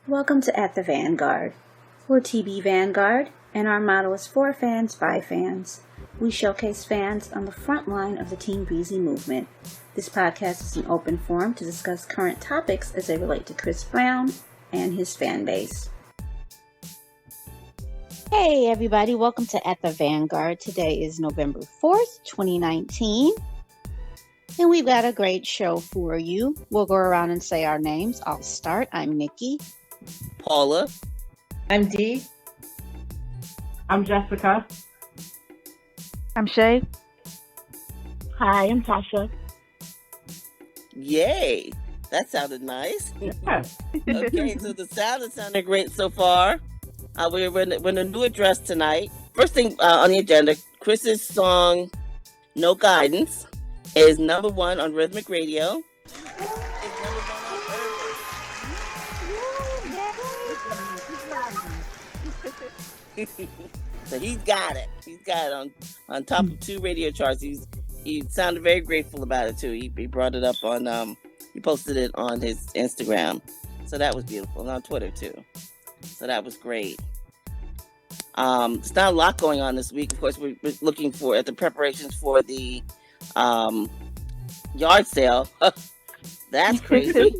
Welcome to At the Vanguard. We're TB Vanguard, and our motto is for fans by fans. We showcase fans on the front line of the Team Breezy movement. This podcast is an open forum to discuss current topics as they relate to Chris Brown and his fan base. Hey everybody, welcome to At the Vanguard. Today is November 4th, 2019. And we've got a great show for you. We'll go around and say our names. I'll start. I'm Nikki. Paula. I'm Dee. I'm Jessica. I'm Shay. Hi, I'm Tasha. Yay! That sounded nice. Yeah. Okay, so the sound has sounded great so far. We're in a new address tonight. First thing on the agenda, Chris's song "No Guidance" is number one on Rhythmic Radio. So he's got it. He's got it on top of 2 radio charts. He sounded very grateful about it too. He brought it up on he posted it on his Instagram. So that was beautiful. And on Twitter too. So that was great. There's not a lot going on this week. Of course, we're looking at the preparations for the yard sale. That's crazy.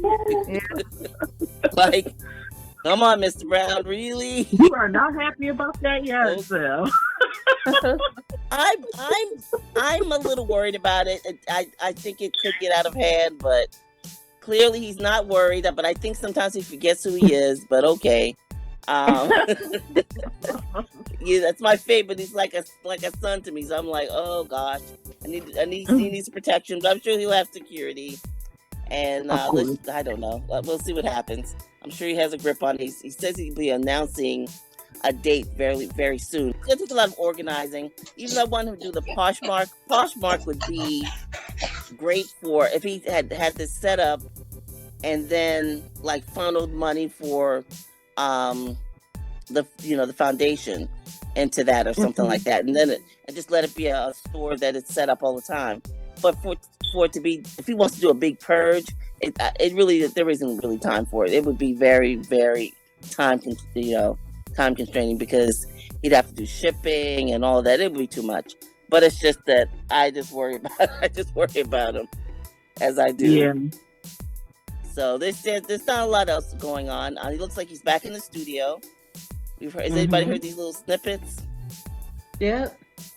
Like, come on, Mr. Brown, really? You are not happy about that yard sale. I'm a little worried about it. I think it could get out of hand, but clearly he's not worried. But I think sometimes he forgets who he is. But okay. Yeah, that's my favorite. He's like a son to me. So I'm like, oh gosh, he needs protection, but I'm sure he'll have security. And I don't know. We'll see what happens. I'm sure he has a grip on it. He says he'll be announcing a date very, very soon. It's going to take a lot of organizing. Even though I want him to do the Poshmark. Poshmark would be great for if he had this set up and then like funneled money for the foundation into that or something like that, and then and just let it be a store that it's set up all the time. But for it to be, if he wants to do a big purge, it really, there isn't really time for it. It would be very, very time constraining because he'd have to do shipping and all that. It would be too much. But it's just that I just worry about him as I do. Yeah. So there's not a lot else going on. He looks like he's back in the studio. Has anybody heard these little snippets? Yeah.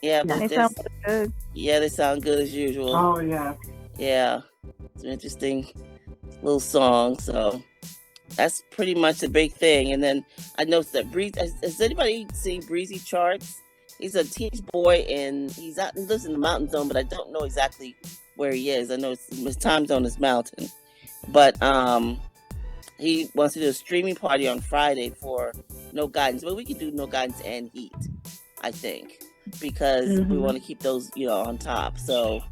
Yeah, They sound good. Yeah, they sound good as usual. Oh, yeah. Yeah, it's an interesting little song. So that's pretty much the big thing. And then I noticed that has anybody seen Breezy Charts? He's a teenage boy and he lives in the mountain zone, but I don't know exactly where he is. I know his time zone is mountain. But he wants to do a streaming party on Friday for No Guidance. But we could do No Guidance and Heat, I think, because we want to keep those, on top. So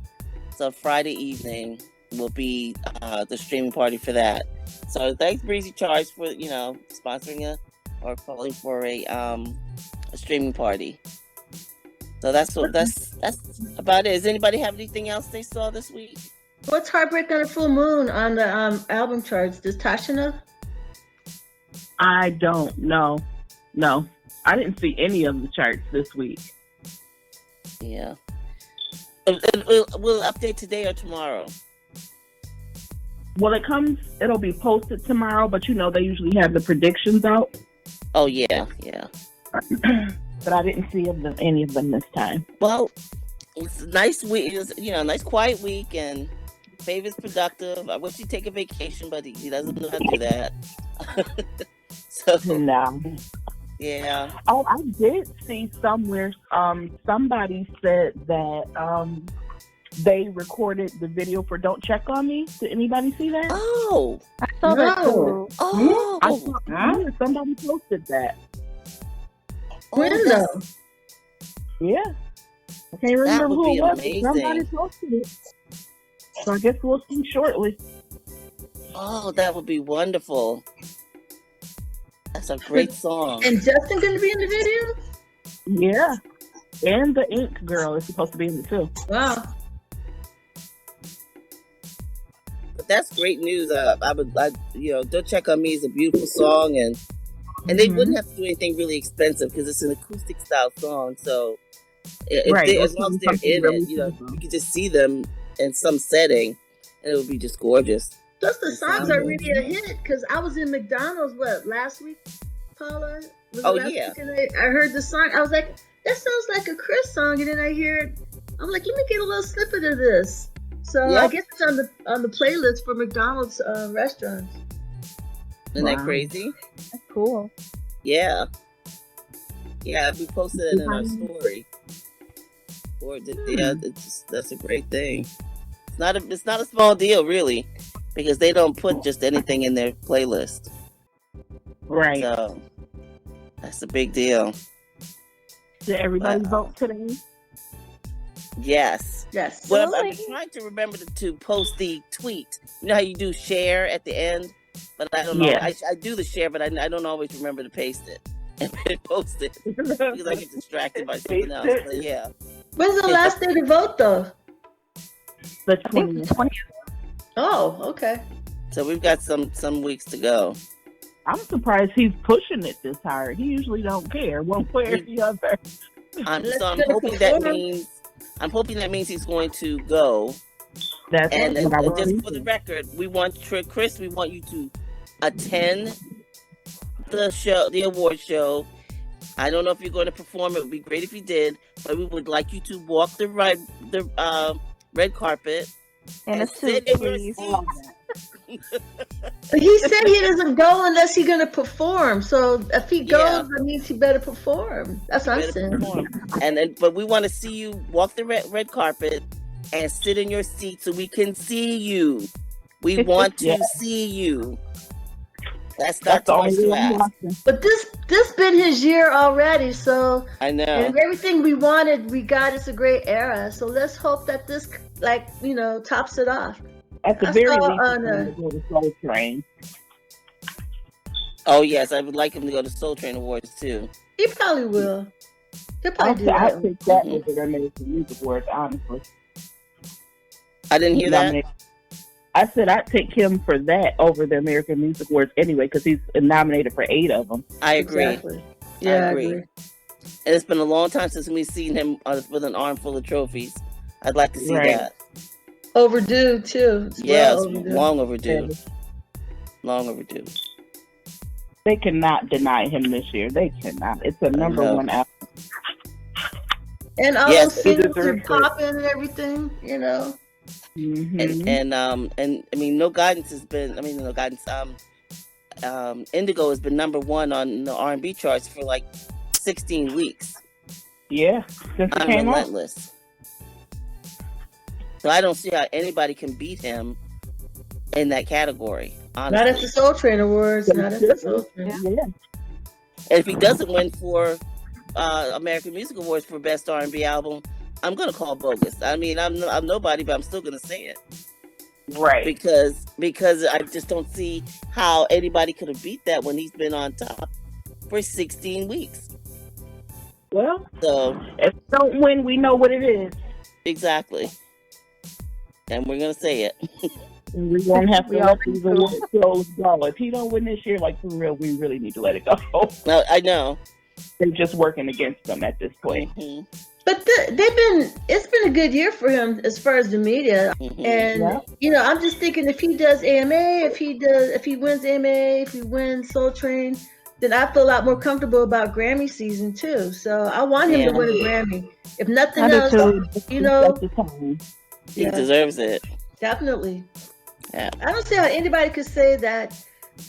Friday evening will be the streaming party for that. So thanks Breezy Charts for sponsoring or calling for a streaming party. So that's about it. Does anybody have anything else they saw this week? What's Heartbreak on a Full Moon on the album charts? Does Tasha know? I don't know. No. I didn't see any of the charts this week. Yeah. We'll update today or tomorrow. Well, it'll be posted tomorrow, but they usually have the predictions out. Oh, yeah. But I didn't see any of them this time. Well, it's a nice week. It was, nice quiet week, and Favor's productive. I wish he'd take a vacation, but he doesn't know how to do that. So No. Yeah. Oh, I did see somewhere. Somebody said that they recorded the video for "Don't Check on Me." Did anybody see that? Oh, I saw that too. oh, I saw somebody posted that. When though? Yeah. I can't remember would who be it was. amazing. Somebody posted it. So I guess we'll see shortly. Oh, that would be wonderful. That's a great song. And Justin going to be in the video? Yeah. And the Ink Girl is supposed to be in it too. Wow. that's great news. Don't check on me is a beautiful song, and they wouldn't have to do anything really expensive because it's an acoustic style song. So as long as they're in it, you can just see them in some setting, and it would be just gorgeous. Plus, the songs are really a hit because I was in McDonald's last week, Paula. Yeah. And I heard the song. I was like, that sounds like a Chris song, and then I hear it. I'm like, let me get a little snippet of this. So I guess it's on the playlist for McDonald's restaurants. Isn't that crazy? That's cool. Yeah. Yeah, we posted it in our story. That's a great thing. It's not a small deal, really, because they don't put just anything in their playlist. Right. So that's a big deal. Did everybody vote today? Yes. Well, I'm trying to remember to post the tweet. You know how you do share at the end? But I don't know. Yeah. I do the share, but I don't always remember to paste it and post it because I get distracted by something else. But yeah. When's the last day to vote, though? The I think the 20th. 20th. Oh, okay. So we've got some weeks to go. I'm surprised he's pushing it this hard. He usually don't care one way or the other. I'm hoping that means he's going to go. That's And what I was just thinking. for the record, Chris, we want you to attend the show, the award show. I don't know if you're going to perform. It would be great if you did, but we would like you to walk the red carpet And a sit suit, in your please. seat. But he said he doesn't go unless he's going to perform. So if he goes, that means he better perform. That's what I'm saying. But we want to see you walk the red carpet and sit in your seat so we can see you. We want to see you. That's not too much to ask. But this been his year already, so I know. and everything we wanted, we got. It's a great era. So let's hope that this, tops it off. At the That's very all least, on he's gonna go to Soul Train. Oh yes, I would like him to go to Soul Train Awards too. He probably will. He'll probably do I that. think that over the American Music Awards, honestly. I didn't hear that. I said I'd pick him for that over the American Music Awards anyway, because he's nominated for 8 of them. I agree. Exactly. Yeah, I agree. And it's been a long time since we've seen him with an arm full of trophies. I'd like to see that. Overdue too. It's long overdue. Long overdue. They cannot deny him this year. They cannot. It's a number one album. And all Yes, those singles are popping and everything, Mm-hmm. And I mean, No Guidance has been. I mean, No Guidance. Indigo has been number one on the R&B charts for like 16 weeks. Yeah, since it came out. Relentless. So I don't see how anybody can beat him in that category. Honestly. Not at the Soul Train Awards. Not at the Soul Train. Yeah. And if he doesn't win for American Music Awards for Best R&B Album, I'm gonna call bogus. I mean, I'm nobody, but I'm still gonna say it. Right. Because I just don't see how anybody could have beat that when he's been on top for 16 weeks. Well, so if we don't win, we know what it is. Exactly. And we're gonna say it. And we won't have to let these award shows go. If he don't win this year, like for real, we really need to let it go. No, I know. They're just working against them at this point. Mm-hmm. But it's been a good year for him as far as the media. Mm-hmm. And I'm just thinking if he does AMA, if he wins AMA, if he wins Soul Train, then I feel a lot more comfortable about Grammy season too. So I want him to win a Grammy. If nothing else, he deserves it. Definitely. Yeah. I don't see how anybody could say that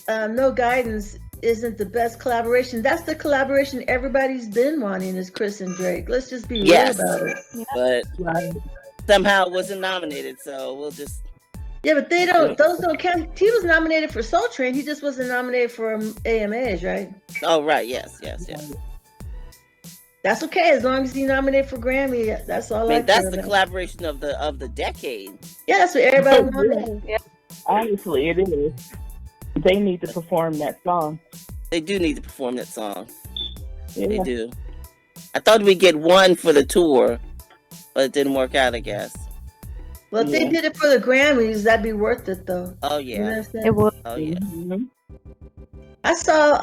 No Guidance isn't the best collaboration. That's the collaboration everybody's been wanting is Chris and Drake. Let's just be real about it. But somehow it wasn't nominated, so we'll just... Yeah, but those don't count. He was nominated for Soul Train. He just wasn't nominated for AMAs, right? Oh, right. Yes. That's okay as long as he's nominated for Grammy. That's all. That's the collaboration of the decade. Yeah, that's what everybody wanted. Yeah. Honestly, it is. They need to perform that song. They do need to perform that song. Yeah. They do. I thought we'd get one for the tour, but it didn't work out, I guess. Well, if they Yeah. did it for the Grammys, that'd be worth it, though. Oh You know yeah. what I'm saying? It would. Oh yeah. Mhm. I saw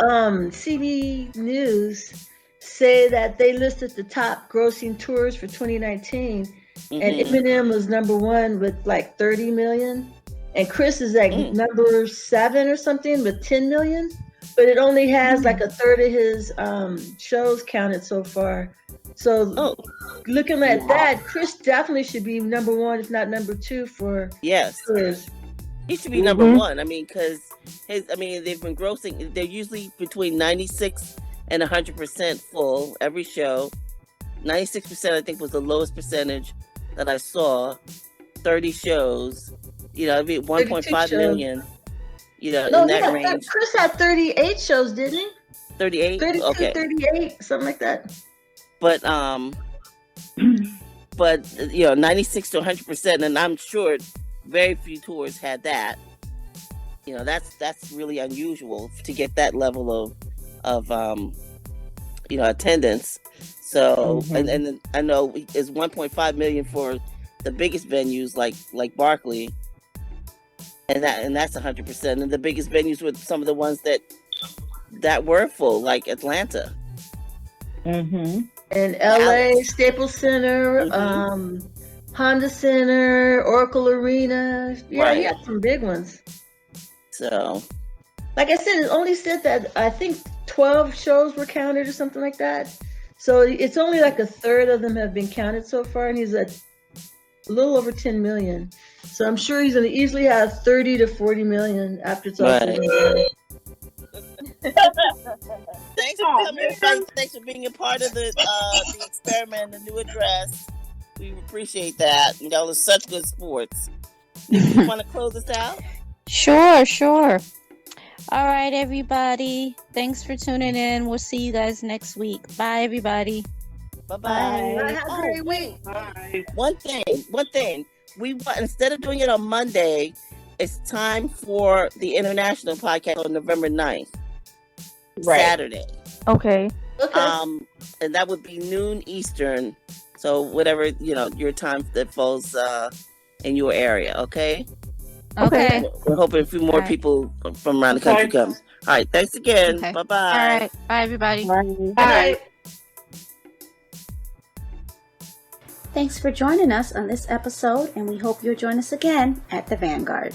CB News say that they listed the top grossing tours for 2019, and Mhm. Eminem was number one with like 30 million, and Chris is like Mm. number 7 or something with 10 million, but it only has like a third of his shows counted so far. So Oh looking at that, Chris definitely should be number 1, if not number 2 for yes. tours. He should be number 1. I mean, because they've been grossing. They're usually between 96 and 100% full every show. 96%, I think, was the lowest percentage that I saw. 30 shows. You know, I mean, 1.5 million. You know, No, in that range. Chris had 38 shows, didn't he? 38. 32, Okay, 38, something like that. but 96 to 100%, and I'm sure very few tours had that. You know, that's really unusual to get that level of attendance. So and I know it's 1.5 million for the biggest venues like Barclay, and that's 100%. And the biggest venues were some of the ones that were full, like Atlanta. Mhm. In LA, Dallas. Staples Center, Honda Center, Oracle Arena. Yeah, he Right. had some big ones. So Like I said, it only said that I think 12 shows were counted or something like that. So it's only like a third of them have been counted so far, and he's at a little over 10 million. So I'm sure he's going to easily have 30 to 40 million after it's all said and done. thanks for coming. Thanks for being a part of the experiment, the new address. We appreciate that. You know, it's such good sports. You want to close us out? Sure. All right, everybody. Thanks for tuning in. We'll see you guys next week. Bye, everybody. Bye-bye. Have a great week. Bye. One thing. We want, instead of doing it on Monday, it's time for the international podcast on November 9th. Right. Saturday. Okay. Okay. And that would be noon Eastern. So whatever, your time that falls in your area, okay? Okay. We're hoping a few more Right. people from around the country come. All right, thanks again. Okay. Bye-bye. All right. Bye, everybody. Bye. Thanks for joining us on this episode, and we hope you'll join us again at the Vanguard.